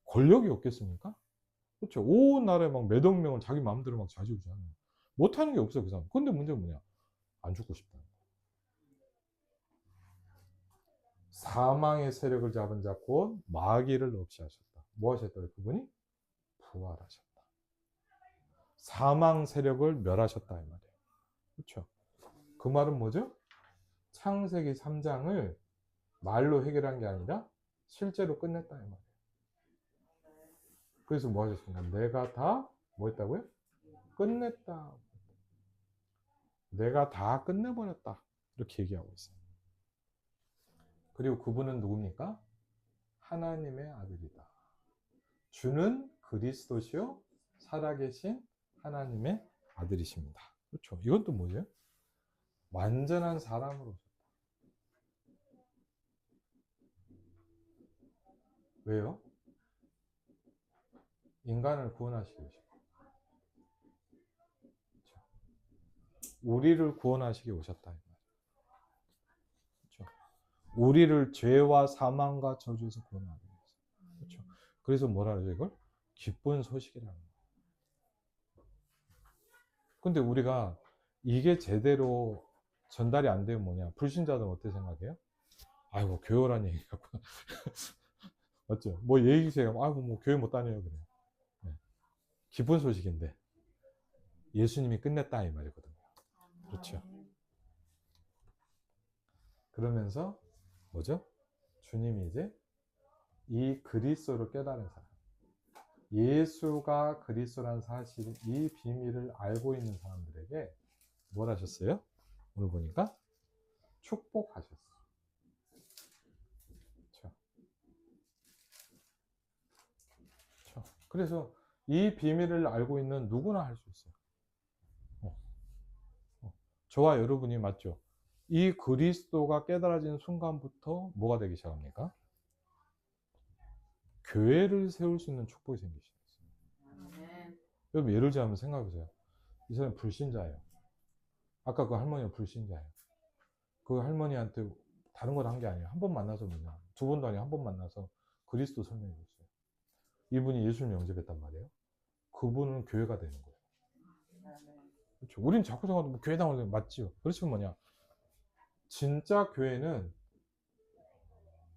권력이 없겠습니까? 그렇죠. 온 나라에 막 몇억 명을 자기 마음대로 막 좌지우지하는 못하는 게 없어 그 사람. 근데 문제는 뭐냐? 안 죽고 싶다. 사망의 세력을 잡은 자 곧 마귀를 없이 하셨다. 뭐 하셨다고요? 그분이 부활하셨다. 사망 세력을 멸하셨다 이 말이에요. 그렇죠? 그 말은 뭐죠? 창세기 3장을 말로 해결한 게 아니라 실제로 끝냈다 이 말이에요. 그래서 뭐 하셨습니까? 내가 다 뭐 했다고요? 끝냈다. 내가 다 끝내버렸다. 이렇게 얘기하고 있어요. 그리고 그분은 누굽니까? 하나님의 아들이다. 주는 그리스도시요 살아계신 하나님의 아들이십니다. 그렇죠. 이건 또 뭐예요? 완전한 사람으로 오셨다. 왜요? 인간을 구원하시기 위해서. 그렇죠. 우리를 구원하시기 오셨다. 그렇죠. 우리를 죄와 사망과 저주에서 구원하기 위해서. 그렇죠. 그래서 뭐라 그러죠 이걸? 기쁜 소식이라는 거예요. 근데 우리가 이게 제대로 전달이 안 되면 뭐냐? 불신자들은 어떻게 생각해요? 아이고 교회란 얘기 갖고 맞죠? 뭐 얘기세요? 아이고 뭐 교회 못 다녀요 그래. 네. 기쁜 소식인데 예수님이 끝냈다 이 말이거든요. 그렇죠? 그러면서 뭐죠? 주님이 이제 이 그리스도를 깨달은 사람, 예수가 그리스도라는 사실, 이 비밀을 알고 있는 사람들에게 뭘 하셨어요? 오늘 보니까 축복하셨어요. 그렇죠? 그렇죠? 그래서 이 비밀을 알고 있는 누구나 할 수 있어요. 저와 여러분이 맞죠? 이 그리스도가 깨달아진 순간부터 뭐가 되기 시작합니까? 교회를 세울 수 있는 축복이 생기기 시작했어요. 여러분 예를 들자면 생각해보세요. 이 사람이 불신자예요. 아까 그 할머니가 불신자예요. 그 할머니한테 다른 걸 한 게 아니에요. 한 번 만나서 뭐냐. 두 번도 아니고 한 번 만나서 그리스도 설명해 줬어요. 이분이 예수님 영접했단 말이에요. 그분은 교회가 되는 거예요. 그렇죠. 우린 자꾸 생각하도 뭐 교회 다니는 맞지요. 그렇지만 뭐냐. 진짜 교회는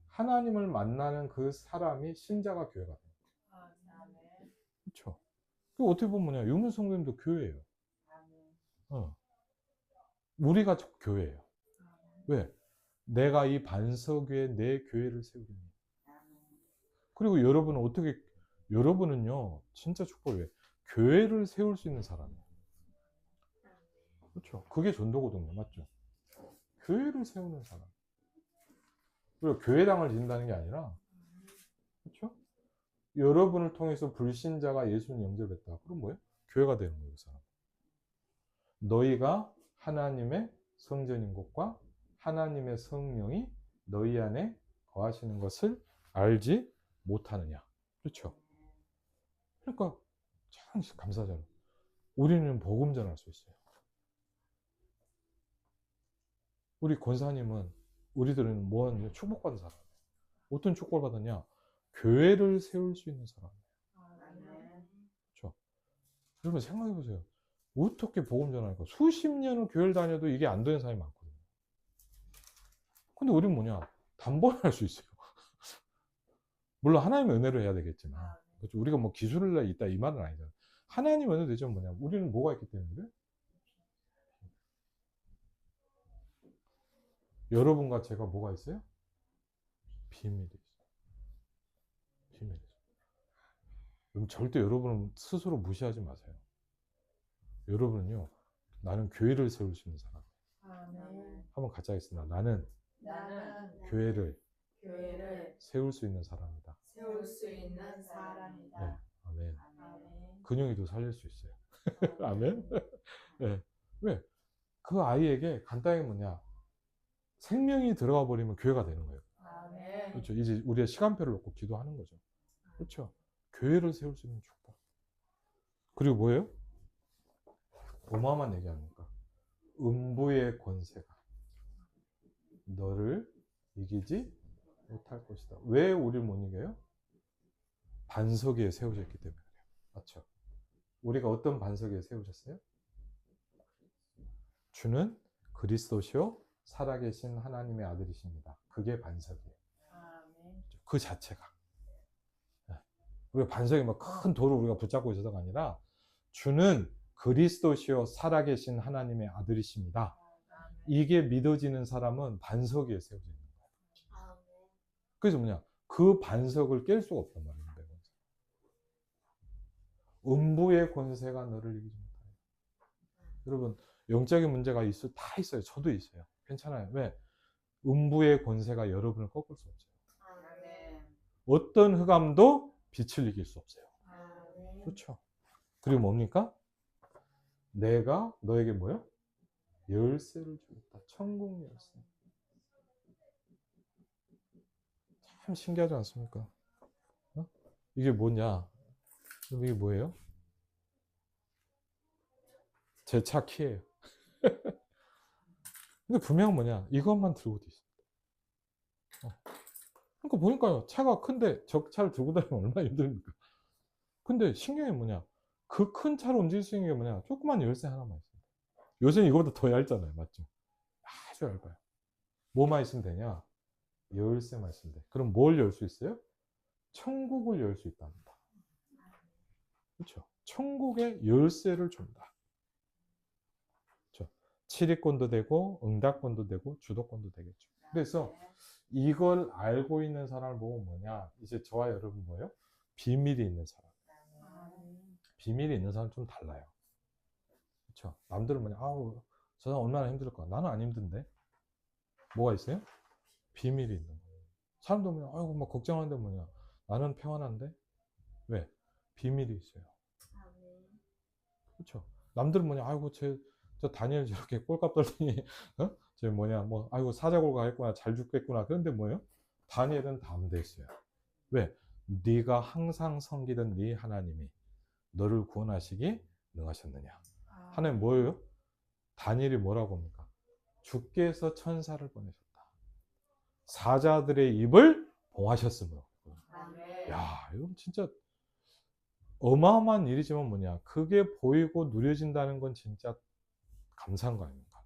하나님을 만나는 그 사람이 신자가 교회가 돼요. 그렇죠. 그 어떻게 보면 뭐냐. 유문 성도님도 교회예요. 우리가 교회예요. 왜? 내가 이 반석 위에 내 교회를 세우리니. 그리고 여러분은 어떻게, 여러분은요, 진짜 축복이에요. 교회를 세울 수 있는 사람이에요. 그렇죠. 그게 전도거든요. 맞죠? 교회를 세우는 사람. 그리고 교회당을 짓는다는 게 아니라, 그렇죠? 여러분을 통해서 불신자가 예수님 영접했다. 그럼 뭐예요? 교회가 되는 거예요, 그 사람. 너희가 하나님의 성전인 것과 하나님의 성령이 너희 안에 거하시는 것을 알지 못하느냐. 그렇죠? 그러니까 참 감사하잖아요. 우리는 복음 전할 수 있어요. 우리 권사님은 우리들은 뭐하는 축복받은 사람이에요. 어떤 축복을 받았냐? 교회를 세울 수 있는 사람이에요. 그렇죠? 여러분 생각해 보세요. 어떻게 복음 전할까? 수십 년을 교회를 다녀도 이게 안 되는 사람이 많거든요. 근데 우리는 뭐냐? 단번에 할 수 있어요. 물론 하나님의 은혜로 해야 되겠지만, 그렇죠? 우리가 뭐 기술을 있다 이 말은 아니잖아요. 하나님 은혜 되죠 뭐냐? 우리는 뭐가 있기 때문에 그래? 여러분과 제가 뭐가 있어요? 비밀이 있어요. 비밀이 있어요. 그럼 절대 여러분은 스스로 무시하지 마세요. 여러분은요, 나는 교회를 세울 수 있는 사람. 아멘. 한번 같이 하겠습니다. 나는 나는 교회를 교회를 세울 수 있는 사람이다. 세울 수 있는 사람이다. 네, 아멘. 아멘. 근육이도 살릴 수 있어요. 아멘. 네. 왜? 그 아이에게 간단히 뭐냐? 생명이 들어가 버리면 교회가 되는 거예요. 아멘. 그렇죠. 이제 우리가 시간표를 놓고 기도하는 거죠. 그렇죠. 교회를 세울 수 있는 축복. 그리고 뭐예요? 어마어마한 얘기 아닙니까? 음부의 권세가 너를 이기지 못할 것이다. 왜 우리를 못 이겨요? 반석 위에 세우셨기 때문에 그래요. 맞죠? 우리가 어떤 반석 위에 세우셨어요? 주는 그리스도시요 살아계신 하나님의 아들이십니다. 그게 반석이에요. 아멘. 그 자체가. 우리가 반석에 막 큰 돌을 우리가 붙잡고 있어서가 아니라 주는 그리스도시요 살아계신 하나님의 아들이십니다. 이게 믿어지는 사람은 반석 위에 세워져 있는 거예요. 아멘. 그래서 뭐냐? 그 반석을 깰 수가 없단 말이에요. 음부의 권세가 너를 이기지 못하여. 여러분, 영적인 문제가 다 있어요. 저도 있어요. 괜찮아요. 왜? 음부의 권세가 여러분을 꺾을 수 없어요. 아멘. 어떤 흑암도 빛을 이길 수 없어요. 아멘. 그렇죠. 그리고 뭡니까? 내가 너에게 뭐요? 열쇠를 주겠다. 천국 열쇠. 참 신기하지 않습니까? 어? 이게 뭐냐? 그럼 이게 뭐예요? 제 차 키예요. 근데 분명한 뭐냐? 이것만 들고도 있습니다. 그러니까 보니까요. 차가 큰데 저 차를 들고 다니면 얼마나 힘듭니까? 근데 신기한 게 뭐냐? 그 큰 차를 움직일 수 있는 게 뭐냐? 조그만 열쇠 하나만 있습니다. 요새는 이거보다 더 얇잖아요. 맞죠? 아주 얇아요. 뭐만 있으면 되냐? 열쇠만 있으면 돼. 그럼 뭘 열 수 있어요? 천국을 열 수 있답니다. 그렇죠? 천국의 열쇠를 준다. 그렇죠? 치리권도 되고 응답권도 되고 주도권도 되겠죠. 그래서 이걸 알고 있는 사람을 보고 뭐냐? 이제 저와 여러분 뭐예요? 비밀이 있는 사람. 아멘. 비밀이 있는 사람은 좀 달라요. 그렇죠? 남들은 뭐냐? 아우, 저 사람 얼마나 힘들까? 나는 안 힘든데. 뭐가 있어요? 비밀이 있는 거예요. 사람도 뭐냐? 아이고, 막 걱정하는데 뭐냐? 나는 평안한데? 왜? 비밀이 있어요. 아멘. 그렇죠? 남들은 뭐냐? 아이고, 저 다니엘 저렇게 꼴값 떨더니, 어? 저 뭐냐? 뭐, 아이고, 사자골가 했구나. 잘 죽겠구나. 그런데 뭐예요? 다니엘은 담대 있어요. 왜? 네가 항상 섬기던 네 하나님이 너를 구원하시기 능하셨느냐? 하나님 뭐예요? 다니엘이 뭐라고 합니까? 주께서 천사를 보내셨다. 사자들의 입을 봉하셨으므로. 아멘. 야, 이건 진짜 어마어마한 일이지만 뭐냐? 그게 보이고 누려진다는 건 진짜 감사한 거 아닙니까?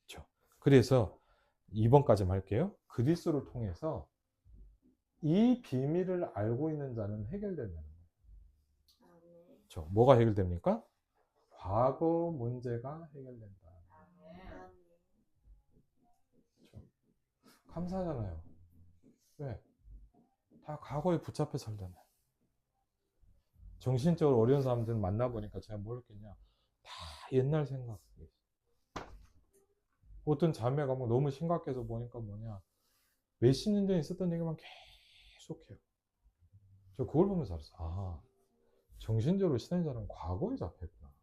그렇죠? 그래서 2번까지 할게요. 그리스도를 통해서 이 비밀을 알고 있는 자는 해결된다는 거예요. 아멘. 그렇죠? 뭐가 해결됩니까? 과거 문제가 해결된다. 아멘. 아멘. 그렇죠? 감사하잖아요. 왜? 다 과거에 붙잡혀 살잖아요. 정신적으로 어려운 사람들 만나보니까 제가 뭘 느꼈냐? 다 옛날 생각. 어떤 자매가 뭐 너무 심각해서 보니까 뭐냐? 몇십 년 전에 있었던 얘기만 계속해요. 저 그걸 보면서 알았어. 아, 정신적으로 신앙자는 과거에 잡혔구나.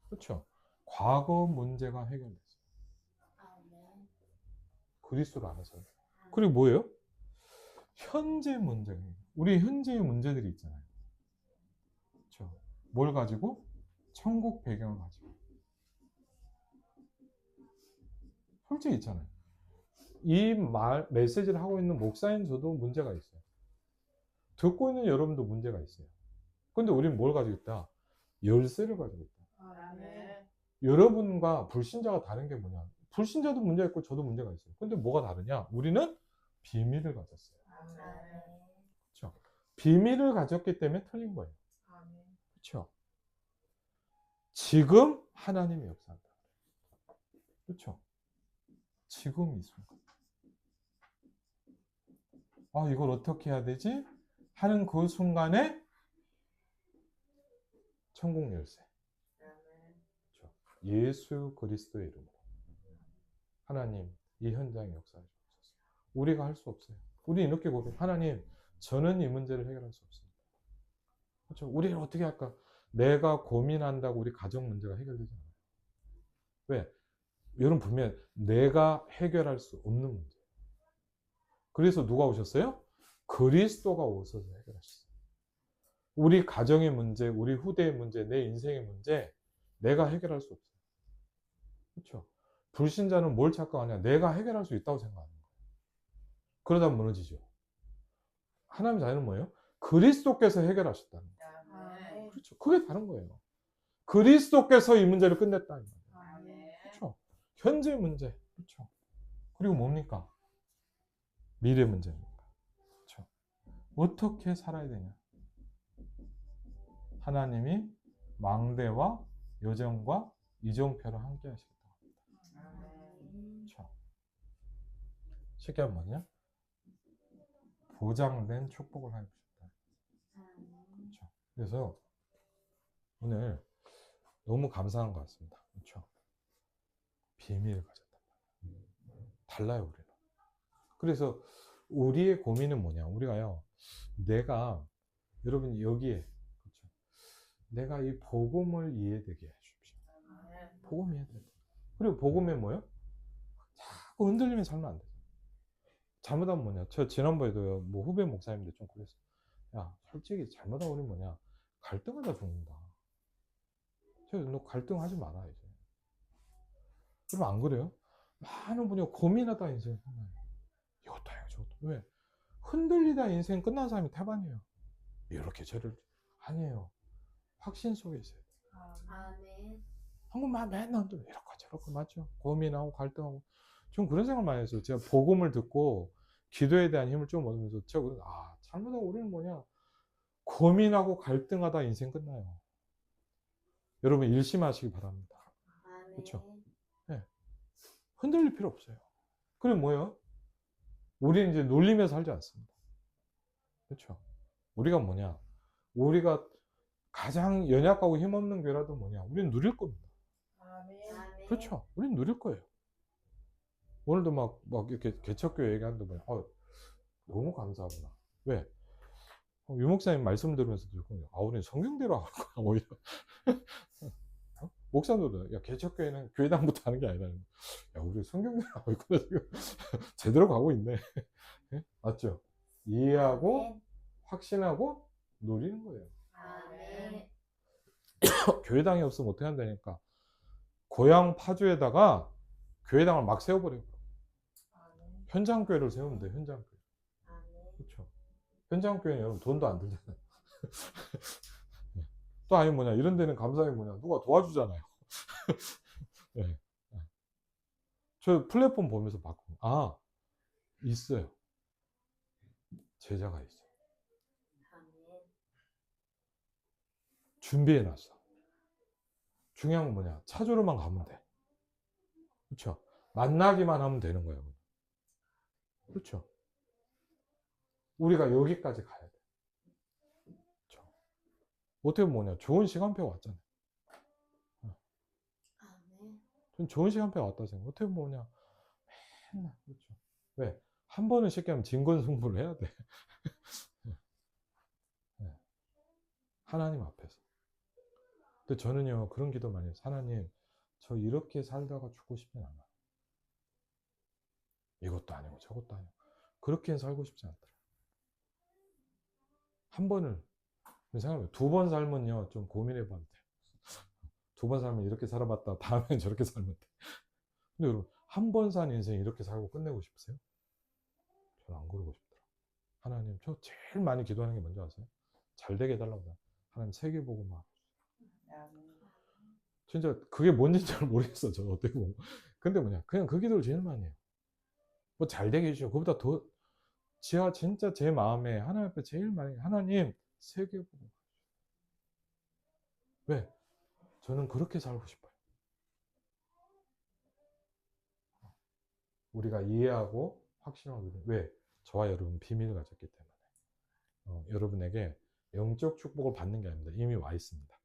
그렇죠? 과거 문제가 해결됐어요. 아멘. 그리스도를 안에서. 그리고 뭐예요? 현재 문제. 우리 현재의 문제들이 있잖아요. 그렇죠? 뭘 가지고? 천국 배경을 가지고. 솔직히 있잖아요. 이 메시지를 하고 있는 목사인 저도 문제가 있어요. 듣고 있는 여러분도 문제가 있어요. 근데 우리는 뭘 가지고 있다? 열쇠를 가지고 있다. 아멘. 여러분과 불신자가 다른 게 뭐냐? 불신자도 문제가 있고 저도 문제가 있어요. 근데 뭐가 다르냐? 우리는 비밀을 가졌어요. 아멘. 그렇죠? 비밀을 가졌기 때문에 틀린 거예요. 아멘. 그렇죠? 지금 하나님이 역사한다. 그렇죠? 지금 이 순간. 아, 이걸 어떻게 해야 되지? 하는 그 순간에 천국 열쇠. 그렇죠. 예수 그리스도의 이름으로. 하나님, 이 현장에 역사해 주옵소서. 우리가 할 수 없어요. 우리 이렇게 고백. 하나님, 저는 이 문제를 해결할 수 없습니다. 그렇죠. 우리를 어떻게 할까? 내가 고민한다고 우리 가정 문제가 해결되지 않아요. 왜? 여러분 분명 내가 해결할 수 없는 문제. 그래서 누가 오셨어요? 그리스도가 오셔서 해결하셨어요. 우리 가정의 문제, 우리 후대의 문제, 내 인생의 문제, 내가 해결할 수 없어요. 그렇죠? 불신자는 뭘 착각하냐? 내가 해결할 수 있다고 생각하는 거예요. 그러다 무너지죠. 하나님 자녀는 뭐예요? 그리스도께서 해결하셨다는 거예요. 그렇죠. 그게 다른 거예요. 그리스도께서 이 문제를 끝냈다. 그렇죠. 현재 문제. 그렇죠. 그리고 뭡니까? 미래 문제입니다. 그렇죠. 어떻게 살아야 되냐? 하나님이 망대와 여정과 이정표를 함께 하시겠다고 합니다. 그렇죠. 쉽게 하면 뭐냐? 보장된 축복을 하여 주셨다. 그렇죠. 그래서 오늘 너무 감사한 것 같습니다. 그렇죠. 비밀을 가졌단 말이에요. 달라요, 우리는. 그래서 우리의 고민은 뭐냐? 우리가요, 내가, 여러분 여기에, 그렇죠. 내가 이 복음을 이해되게 해주십시오. 복음 이해되게. 그리고 복음에 뭐요? 자꾸 흔들리면 살면 안 돼요. 잘못하면 뭐냐? 저 지난번에도 뭐 후배 목사님들 좀 그랬어요. 야, 솔직히 잘못하면 우리 뭐냐? 갈등하다 죽는다. 너 갈등하지 마라, 이제. 그럼 안 그래요? 많은 분이 고민하다 인생 끝나요. 이것도 해요, 저것도. 왜? 흔들리다 인생 끝난 사람이 태반이에요. 이렇게 저를 아니에요. 확신 속에 있어요. 아멘. 한국말 맨날 이렇게 저렇게 맞죠? 고민하고 갈등하고. 좀 그런 생각 많이 했어요. 제가 복음을 듣고 기도에 대한 힘을 좀 얻으면서 제가 잘못하고 우리는 뭐냐? 고민하고 갈등하다 인생 끝나요. 여러분 일심하시기 바랍니다. 아멘. 그렇죠? 네. 흔들릴 필요 없어요. 그럼 뭐예요? 우리는 이제 놀리면서 살지 않습니다. 그렇죠? 우리가 뭐냐? 우리가 가장 연약하고 힘없는 교회라도 뭐냐? 우리는 누릴 겁니다. 아멘. 그렇죠? 우리는 누릴 거예요. 오늘도 막 이렇게 개척교회 얘기하는데 뭐냐? 너무 감사하구나. 왜? 유 목사님 말씀 들으면서 들고, 우리는 성경대로 할 거야, 오히려. 목사님도, 야, 개척교회는 교회당부터 하는 게 아니라, 야, 우리 성경대로 하고 있구나, 지금. 제대로 가고 있네. 네? 맞죠? 이해하고, 아멘. 확신하고, 누리는 거예요. 아멘. 교회당이 없으면 어떻게 한다니까? 고향 파주에다가 교회당을 막 세워버려요. 현장교회를 세우면 돼, 현장교회. 아멘. 그렇죠. 현장교회는 여러분 돈도 안 들잖아요. 또 아니 뭐냐, 이런 데는 감사히 뭐냐, 누가 도와주잖아요. 네. 저 플랫폼 보면서 봤고, 있어요. 제자가 있어. 아멘. 준비해놨어. 중요한 건 뭐냐, 찾으러만 가면 돼. 그렇죠. 만나기만 하면 되는 거예요. 그렇죠. 우리가 여기까지 가야 돼. 그렇죠. 어떻게 보면 뭐냐, 좋은 시간표가 왔잖아요. 아멘. 전 좋은 시간표가 왔다 생각. 어떻게 보면 뭐냐, 맨날. 그렇죠. 왜? 한 번은 쉽게 하면 진건승부를 해야 돼. 네. 하나님 앞에서. 근데 저는요, 그런 기도 많이 해요. 하나님, 저 이렇게 살다가 죽고 싶진 않아. 이것도 아니고 저것도 아니고. 그렇게 살고 싶지 않더라. 한 번을, 생각해요. 2번 살면요, 좀 고민해 봐도 돼. 2번 살면 이렇게 살아봤다. 다음엔 저렇게 살면 돼. 근데 여러분, 한 번 산 인생 이렇게 살고 끝내고 싶으세요? 저는 안 그러고 싶더라. 하나님, 저 제일 많이 기도하는 게 뭔지 아세요? 잘 되게 해달라고. 하나님, 세계복음화. 진짜 그게 뭔지 잘 모르겠어. 저는 어떻게 보면. 근데 뭐냐, 그냥 그 기도를 제일 많이 해요. 뭐 잘 되게 해주시고, 그보다 더, 제가 진짜 제 마음에 하나님 앞에 제일 많이, 하나님, 세계복음화. 왜? 저는 그렇게 살고 싶어요. 우리가 이해하고 확신을 누리는. 왜? 저와 여러분 비밀을 가졌기 때문에. 여러분에게 영적 축복을 받는 게 아닙니다. 이미 와 있습니다.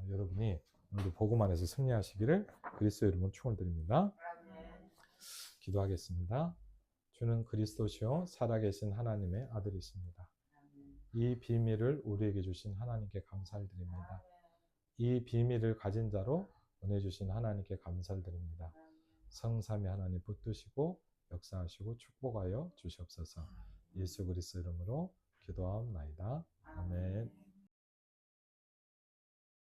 여러분이 오늘도 복음 안에서 승리하시기를 그리스도 이름으로 축원드립니다. 기도하겠습니다. 주는 그리스도시요 살아계신 하나님의 아들이십니다. 이 비밀을 우리에게 주신 하나님께 감사를 드립니다. 이 비밀을 가진 자로 은혜 주신 하나님께 감사를 드립니다. 성삼위 하나님 붙드시고 역사하시고 축복하여 주시옵소서. 예수 그리스도 이름으로 기도하옵나이다. 아멘.